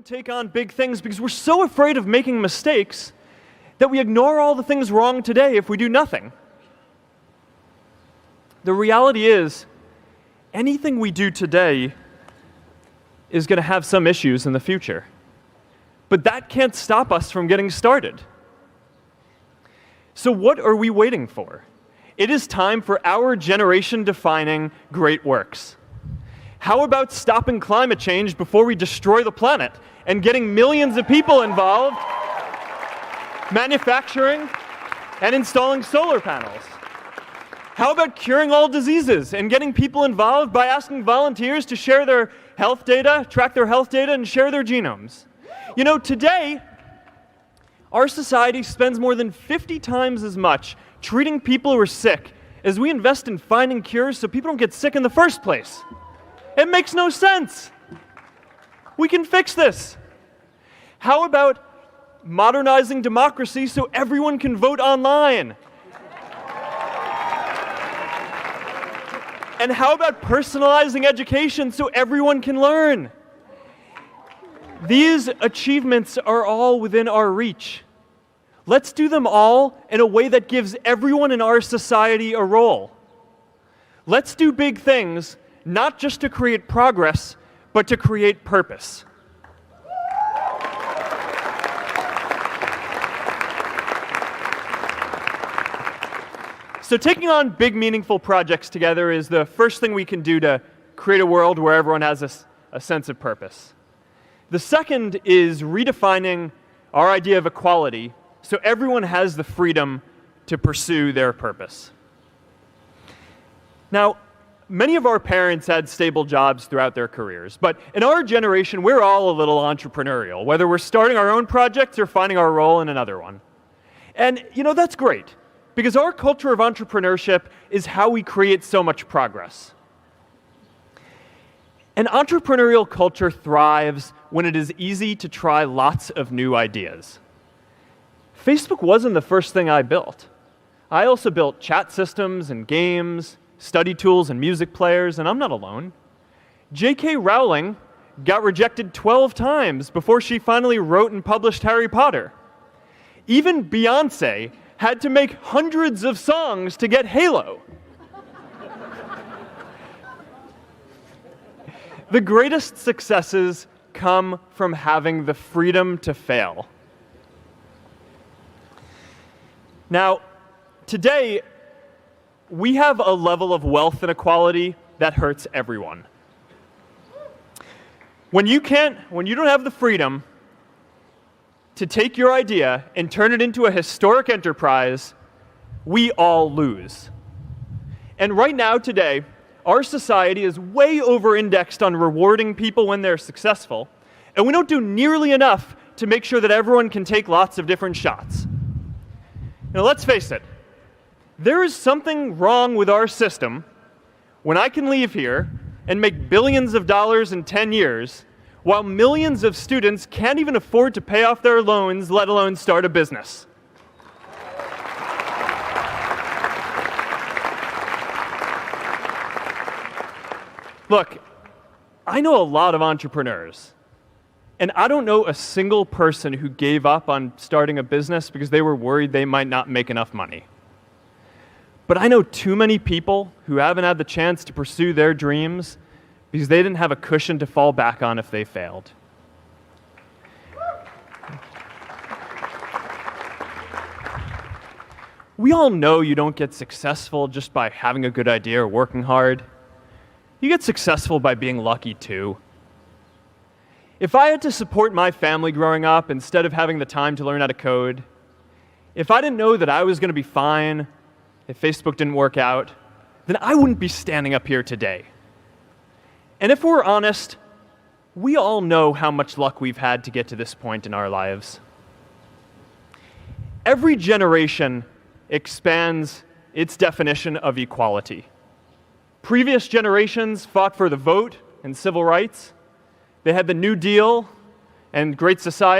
don't take on big things because we're so afraid of making mistakes that we ignore all the things wrong today if we do nothing. The reality is, anything we do today is going to have some issues in the future. But that can't stop us from getting started. So what are we waiting for? It is time for our generation-defining great works. How about stopping climate change before we destroy the planet and getting millions of people involved manufacturing and installing solar panels? How about curing all diseases and getting people involved by asking volunteers to share their health data, track their health data, and share their genomes? You know, today, our society spends more than 50 times as much treating people who are sick as we invest in finding cures so people don't get sick in the first place. It makes no sense. We can fix this. How about modernizing democracy so everyone can vote online? And how about personalizing education so everyone can learn? These achievements are all within our reach. Let's do them all in a way that gives everyone in our society a role. Let's do big things, not just to create progress, but to create purpose. So taking on big, meaningful projects together is the first thing we can do to create a world where everyone has a sense of purpose. The second is redefining our idea of equality so everyone has the freedom to pursue their purpose. Now, many of our parents had stable jobs throughout their careers, but in our generation, we're all a little entrepreneurial, whether we're starting our own projects or finding our role in another one. And, you know, that's great, because our culture of entrepreneurship is how we create so much progress. An entrepreneurial culture thrives when it is easy to try lots of new ideas. Facebook wasn't the first thing I built. I also built chat systems and games, study tools and music players, and I'm not alone. J.K. Rowling got rejected 12 times before she finally wrote and published Harry Potter. Even Beyoncé had to make hundreds of songs to get Halo. The greatest successes come from having the freedom to fail. Now, today, we have a level of wealth inequality that hurts everyone. When you don't have the freedom to take your idea and turn it into a historic enterprise, we all lose. And right now, today, our society is way over-indexed on rewarding people when they're successful, and we don't do nearly enough to make sure that everyone can take lots of different shots. Now, let's face it. There is something wrong with our system when I can leave here and make billions of dollars in 10 years, while millions of students can't even afford to pay off their loans, let alone start a business. Look, I know a lot of entrepreneurs, and I don't know a single person who gave up on starting a business because they were worried they might not make enough money. But I know too many people who haven't had the chance to pursue their dreams because they didn't have a cushion to fall back on if they failed. We all know you don't get successful just by having a good idea or working hard. You get successful by being lucky too. If I had to support my family growing up instead of having the time to learn how to code, if I didn't know that I was going to be fine if Facebook didn't work out, then I wouldn't be standing up here today. And if we're honest, we all know how much luck we've had to get to this point in our lives. Every generation expands its definition of equality. Previous generations fought for the vote and civil rights. They had the New Deal and Great Society.